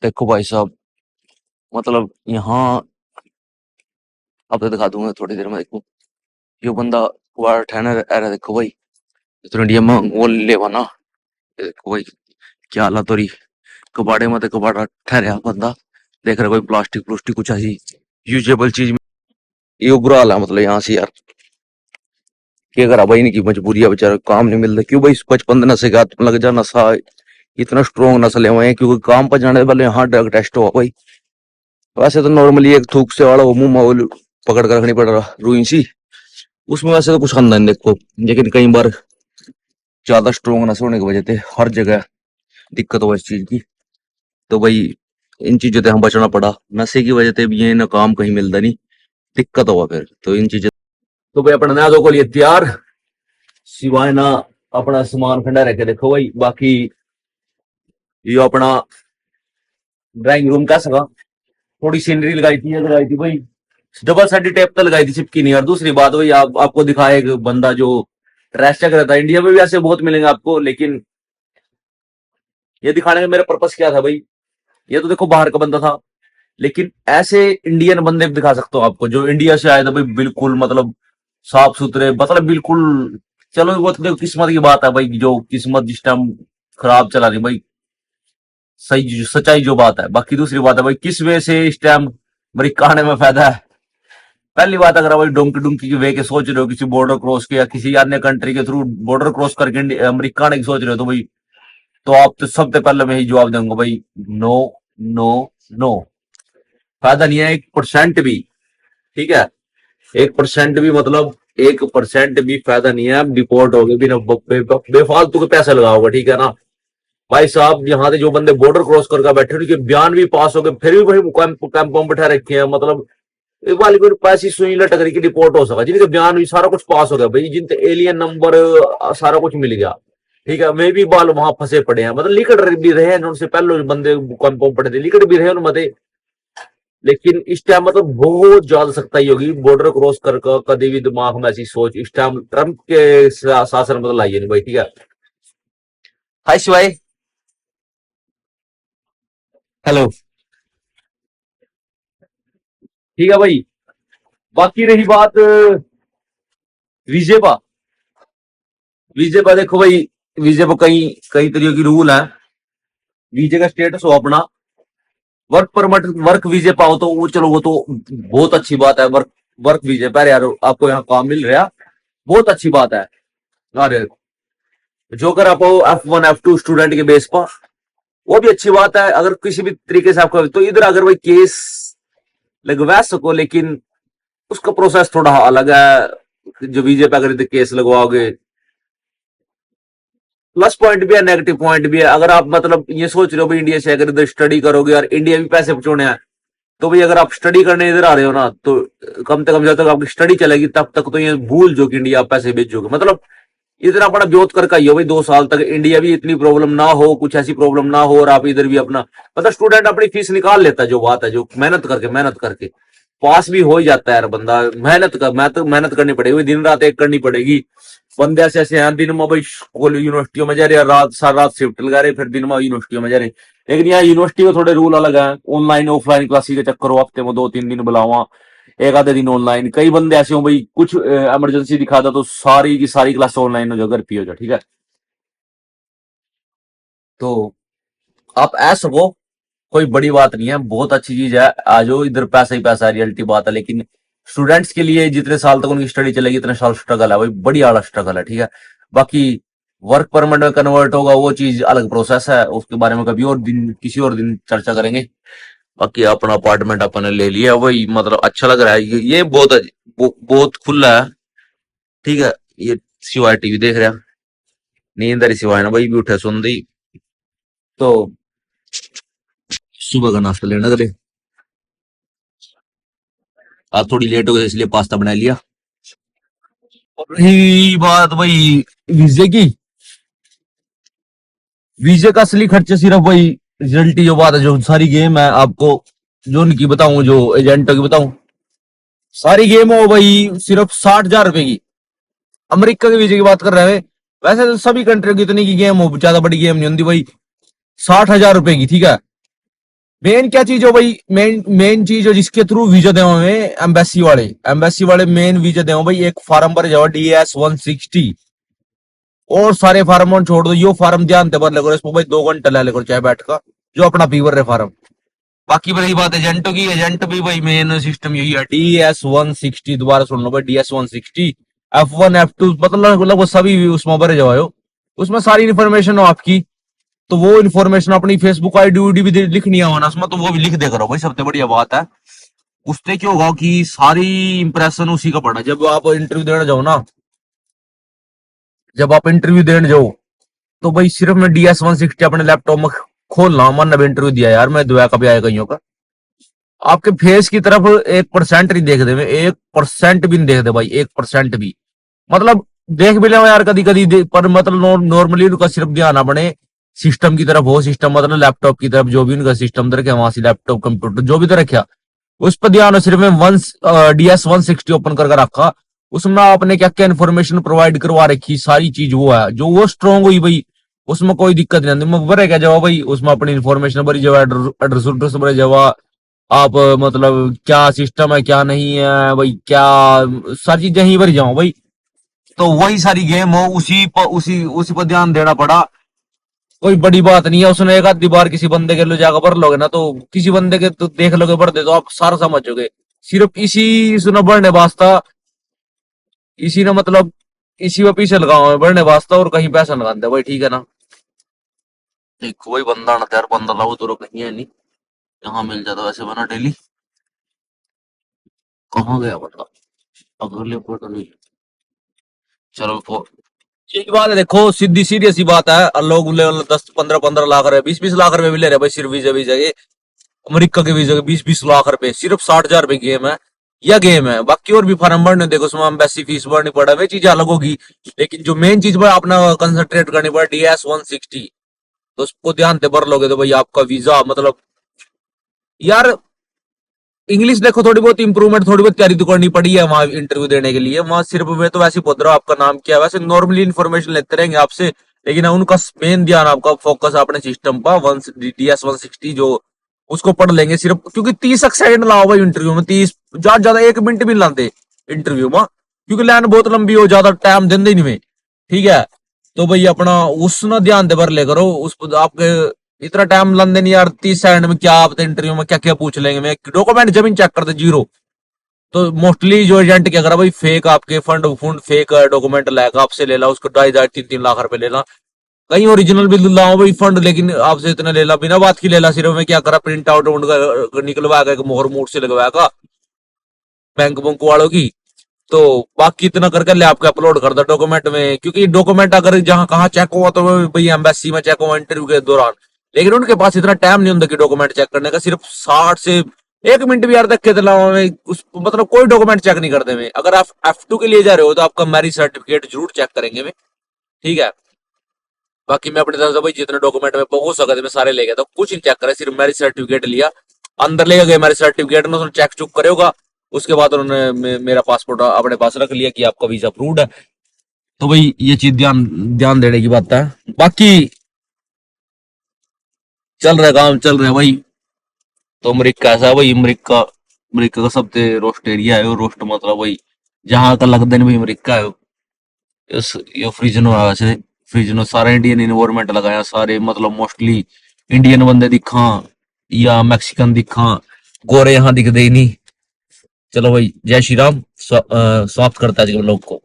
देखो भाई साहब, मतलब यहाँ आपको दिखा दूंगा थोड़ी देर में। देखो यो बंदा कुआरा ठहरा रह रहा, देखो भाई। तो इंडिया में वो लेवा ना, ये देखो भाई क्या हालत हो रही। कबाड़े में तो कबाड़ा ठहरा बंदा, देख रहा कोई प्लास्टिक प्लूस्टिक कुछ ऐसी यूजेबल चीज में। ये बुरा हाल है मतलब यहाँ से यार। क्या करा भाई, इनकी मजबूरी है, बेचारा काम नहीं मिलता। क्यों भाई, 55 नशे का लग जा नशा, इतना स्ट्रॉन्ग नस्ल हुए हैं क्योंकि काम पर जाने वाले यहाँ ड्रग टेस्ट हुआ भाई। वैसे तो नॉर्मली एक थूक से वाला वो मुंह में वो पकड़ कर रखनी पड़ रहा रुई सी, उसमें वैसे तो कुछ खानदान देखो। लेकिन कई बार ज्यादा स्ट्रोंग नशे होने की वजह से हर जगह दिक्कत हो इस चीज की। तो भाई इन चीजों से हम बचना पड़ा, नशे की वजह से भी ये ना काम कहीं मिलता नहीं, दिक्कत हुआ फिर तो इन चीजें। तो भाई अपना नया दो को लिए तैयार, सिवाय ना अपना सामान ठंडा रखे। देखो भाई बाकी ये अपना ड्राइंग रूम कैसा था, थोड़ी सीनरी लगाई थी भाई। डबल साइड टेप तो लगाई थी, चिपकी नहीं। और दूसरी बात भाई आपको दिखाया एक बंदा जो ट्रैश चेक रहता है। इंडिया में भी ऐसे बहुत मिलेंगे आपको, लेकिन ये दिखाने का मेरा पर्पस क्या था भाई, ये तो देखो बाहर का बंदा था, लेकिन ऐसे इंडियन बंदे भी दिखा सकता हूँ आपको जो इंडिया से आए थे भाई, बिल्कुल मतलब साफ सुथरे, मतलब बिल्कुल। चलो वो तो देखो किस्मत की बात है भाई, जो किस्मत जिस टाइम खराब चला रही भाई, सही सच्चाई जो बात है। बाकी दूसरी बात है भाई, किस वे से इस टाइम अमेरिका आने में फायदा है। पहली बात, अगर भाई डोंकी डोंकी की वे के सोच रहे हो किसी बॉर्डर क्रॉस के या किसी अन्य कंट्री के थ्रू बॉर्डर क्रॉस करके अमेरिका आने की सोच रहे हो, तो भाई तो आप तो सबसे पहले मैं ही जवाब दूंगा भाई, नो नो नो। फायदा नहीं है 1% भी, ठीक है। 1% भी मतलब 1% भी फायदा नहीं है। आप डिपोर्ट हो गए बिना बेफालतू के पैसे लगाओगे, ठीक है ना भाई साहब। यहाँ से जो बंदे बॉर्डर क्रॉस करके बैठे उनके बयान भी पास हो गए, फिर भी वही कैंपों में बैठा रखे हैं। मतलब एक बार कोई पैसी सुई लटक रही की डिपोर्ट हो सका, जिनके बयान भी सारा कुछ पास हो गया भाई, जिनके एलियन नंबर सारा कुछ मिल गया, ठीक है। मैं भी बाल वहां फंसे पड़े हैं, मतलब लिकट भी रहे हैं उनसे पहले बंदे कैंपों में पड़े थे, लिकट भी रहे उनमें। लेकिन इस टाइम मतलब बहुत ज्यादा सख्ताई होगी बॉर्डर क्रॉस कर कभी भी दिमाग में ऐसी सोच इस टाइम ट्रंप के शासन मतलब लाइए नहीं भाई, ठीक है। हाय शिवाय, हेलो, ठीक है भाई। बाकी रही बात वीजे पा, वीजे पा देखो भाई, वीजे पर कई कई तरीके की रूल है। वीजे का स्टेटस हो अपना वर्क परमिट, वर्क वीजे पाओ तो वो चलो वो तो बहुत अच्छी बात है। वर्क वर्क वीजे पर यार आपको यहाँ काम मिल रहा, बहुत अच्छी बात है। अरे जो अगर आप F1 F2 स्टूडेंट के बेस पर, वो भी अच्छी बात है। अगर किसी भी तरीके से आपको तो इधर अगर भाई केस लगवा सको, लेकिन उसका प्रोसेस थोड़ा अलग है। जो वीजे पे अगर इधर केस लगवाओगे, प्लस पॉइंट भी है नेगेटिव पॉइंट भी है। अगर आप मतलब ये सोच रहे हो भाई इंडिया से अगर इधर स्टडी करोगे और इंडिया भी पैसे पहुंचाने हैं, तो भाई अगर आप स्टडी करने इधर आ रहे हो ना, तो कम से कम जब तक आपकी स्टडी चलेगी तब तक तो ये भूल जो कि इंडिया आप पैसे भेजोगे। मतलब इतना बड़ा ब्योत करके आइयो भाई 2 साल तक, इंडिया भी इतनी प्रॉब्लम ना हो, कुछ ऐसी प्रॉब्लम ना हो, और आप इधर भी अपना मतलब स्टूडेंट अपनी फीस निकाल लेता है। जो बात है, जो मेहनत करके पास भी हो ही जाता है यार बंदा। मैं तो मेहनत करनी पड़ेगी, दिन रात एक करनी पड़ेगी। बंदे ऐसे ऐसे हैं दिन में भाई स्कूल यूनिवर्सिटियों में जा रहे, रात सारी रात शिफ्ट लगा रहे, फिर दिन में यूनिवर्सिटियों में जा रहे। लेकिन यहाँ यूनिवर्सिटी के थोड़े रूल अलग है, ऑनलाइन ऑफलाइन क्लासेस के चक्कर हो, हफ्ते में 2-3 दिन बुलावा, एक आधे दिन ऑनलाइन। कई बंदे ऐसे हो भाई कुछ इमरजेंसी दिखा था तो सारी की सारी क्लास ऑनलाइन हो जाए, घर पे हो जाए, ठीक है। तो आप ऐ सको, कोई बड़ी बात नहीं है, बहुत अच्छी चीज है। आ जाओ इधर, पैसा ही पैसा है, रियलिटी बात है। लेकिन स्टूडेंट्स के लिए जितने साल तक उनकी स्टडी चलेगी इतने साल स्ट्रगल है भाई, बड़ी आला स्ट्रगल है, ठीक है। बाकी वर्क परमिट में कन्वर्ट होगा वो चीज अलग प्रोसेस है, उसके बारे में कभी और दिन किसी और दिन चर्चा करेंगे। बाकी अपना अपार्टमेंट अपन ने ले लिया, वही मतलब अच्छा लग रहा है। ये बहुत खुला है, ठीक है। ये सिवाय टीवी देख रहा, नींद आ रही सिवाय ना भाई भी उठे सुन दी। तो सुबह का नाश्ता लेना करे, आज थोड़ी लेट हो गई इसलिए पास्ता बना लिया। और रही बात भाई वीजे की, वीजे का असली खर्चा सिर्फ भाई रिजल्ट की जो बात है, जो सारी गेम है आपको जो उनकी बताऊं, जो एजेंटों की बताऊं, सारी गेम हो भाई सिर्फ 60,000 रुपए की। अमेरिका के वीजे की बात कर रहे हैं, वैसे तो सभी कंट्रियों की इतनी की गेम हो, ज्यादा बड़ी गेम नहीं होती भाई, 60,000 रुपए की, ठीक है। मेन क्या चीज हो भाई, मेन मेन चीज हो जिसके थ्रू वीजा दे हमें, एम्बेसी वाले मेन वीजा दे भाई। एक फार्म पर जाओ DS-160, और सारे फार्म छोड़ दो, यो फार्म ध्यान से भर ले करो, इसको भाई 2 घंटे ले ले करो चाहे बैठ का, जो अपना पीवर रहे फार्म। बाकी रही बात एजेंटों की, एजेंट भी भाई मेन सिस्टम यही है, DS-160, दोबारा सुन लो भाई, DS-160, F1 F2, मतलब लगभग सभी उसमें भरे जाओ, उसमें सारी इन्फॉर्मेशन हो आपकी। तो वो इन्फॉर्मेशन अपनी फेसबुक आईडी उडी भी लिखनी है होना उसमें, तो वो भी लिख दे करो भाई, सबसे बढ़िया बात है। उससे क्या होगा कि सारी इंप्रेशन उसी का पड़ा, जब आप इंटरव्यू देने जाओ ना, जब आप इंटरव्यू देने जाओ, तो भाई सिर्फ मैं DS-160 अपने लैपटॉप में खोलना, मन ने इंटरव्यू दिया यार, मैं दुआ कभी आया कहीं का, आपके फेस की तरफ 1% नहीं देख दे, 1% भी नहीं देख दे भाई, 1% भी। मतलब देख भी ले यार कदी कदी, पर मतलब नॉर्मली उनका सिर्फ ध्यान अपने सिस्टम की तरफ हो, सिस्टम मतलब लैपटॉप की तरफ, जो भी उनका सिस्टम दे रखे वहां से, लैपटॉप कंप्यूटर जो भी दे रखा, उस पर ध्यान हो सिर्फ। मैं DS-160 ओपन करके रखा, उसमें आपने क्या क्या इन्फॉर्मेशन प्रोवाइड करवा रखी, सारी चीज वो है, जो वो स्ट्रांग हुई भाई, उसमें कोई दिक्कत नहीं आती। मकबरे क्या जवाब भाई, उसमें अपनी इन्फॉर्मेशन भरी जावा, एड्रेस उड्रेस भरे जावा, आप मतलब क्या सिस्टम है क्या नहीं है भाई, क्या सारी चीजें ही भरी जाओ भाई। तो वही सारी गेम हो, उसी पर ध्यान देना पड़ा। कोई बड़ी बात नहीं है, उसने एक आधी बार किसी बंदे के ले जाकर भर लोगे ना, तो किसी बंदे के तो देख लोगे भर दे, तो आप सारा समझोगे। सिर्फ इसी सुना बढ़ने वास्ता, इसी ने मतलब इसी में पीछे लगाओ है बढ़ने वास्ता, और कहीं पैसा लगाते भाई, ठीक है ना। देखो भाई बंदा ना यार, बंदा लाओ तो कहीं है नहीं, यहाँ मिल जाता वैसे बना डेली। कहाँ गया बंदा, अगले फोटो नहीं। चलो एक बात है, देखो सीधी सीरियस सी बात है, लोग 10-15 लाख रहे, 20-20 लाख रुपए भी ले रहे भाई, सिर्फ वीजा वीजा के, अमेरिका के वीजा के 20-20 लाख रुपए, सिर्फ 60,000 रुपए गेम है, या गेम है। बाकी और भी फार्म भरने, देखो उसमें एम्बेसी फीस भरनी पड़ा, वे चीजें अलग होगी, लेकिन जो मेन चीज पर अपना कंसंट्रेट करनी पड़ा, DS-160, तो उसको ध्यान से भर लोगे तो भाई आपका वीजा मतलब, यार इंग्लिश देखो थोड़ी बहुत इंप्रूवमेंट, थोड़ी बहुत तैयारी तो करनी पड़ी है वहां इंटरव्यू देने के लिए, वहां सिर्फ मैं तो वैसे ही पूछ रहा हूँ आपका नाम क्या है, वैसे नॉर्मली इन्फॉर्मेशन लेते रहेंगे आपसे, लेकिन उनका मेन ध्यान आपका फोकस अपने सिस्टम पर, DS-160 जो उसको पढ़ लेंगे सिर्फ, क्योंकि 30 सेकंड लाओ भाई इंटरव्यू में, 30 ज्यादा ज्यादा 1 मिनट भी नहीं लाते इंटरव्यू में, क्योंकि लाइन बहुत लंबी हो, ज्यादा टाइम देंगे ही नहीं में, ठीक है। तो भाई अपना उसना ध्यान दे भर ले करो, उस आपके इतना टाइम लंदे नहीं यार, 30 सेकंड में क्या आप इंटरव्यू में क्या क्या पूछ लेंगे, मैं डॉक्यूमेंट जमीन चेक करते जीरो। तो मोस्टली जो एजेंट क्या करा भाई, फेक आपके फंड फंड फेक डॉक्यूमेंट लाएगा आपसे, ले ला उसको 2.5-3 लाख रुपए लेना, कहीं ओरिजिनल भी लाओ भाई फंड, लेकिन आपसे इतने ले ला, बिना बात की ले ला, सिर्फ में क्या करा, प्रिंट आउट निकलवाएगा, एक मोहर मूड से लगवाएगा बैंक बुंक वालों की, तो बाकी इतना करके ले आपके अपलोड कर दो डॉक्यूमेंट में, क्योंकि डॉक्यूमेंट अगर जहां कहाँ चेक हुआ तो भाई एम्बेसी में चेक हुआ इंटरव्यू के दौरान, लेकिन उनके पास इतना टाइम नहीं होता कि डॉक्यूमेंट चेक करने का, सिर्फ 60 से 1 मिनट भी यार देख के उस मतलब कोई डॉक्यूमेंट चेक नहीं करते में। अगर आप F2 के लिए जा रहे हो तो आपका मैरिज सर्टिफिकेट जरूर चेक करेंगे में, ठीक है। बाकी मैं अपनी तरफ से भाई जितने डॉक्यूमेंट में हो सके मैं सारे ले गया, तो कुछ नहीं चेक करे, सिर्फ मैरिज सर्टिफिकेट लिया, अंदर लेके गए मैरिज सर्टिफिकेट में, चेक चुक करेगा, उसके बाद उन्होंने मेरा पासपोर्ट अपने पास रख लिया कि आपका वीजा अप्रूव्ड है। तो भाई ये चीज ध्यान ध्यान देने की बात है। बाकी चल रहा है काम, चल रहा है भाई। तो अमेरिका ऐसा है भाई, अमेरिका अमेरिका का सबसे रोस्ट एरिया है, रोस्ट मतलब भाई जहां का लगता नहीं भाई अमेरिका है। ये फ्रीजन हुआ वैसे, फ्रीजन सारा इंडियन इन्वायरमेंट लगाया, सारे मतलब मोस्टली इंडियन बंदे दिखा या मैक्सिकन दिखा, गोरे यहाँ दिखते ही नहीं। चलो भाई जय श्री राम, समाप्त करता है आज के लोग को।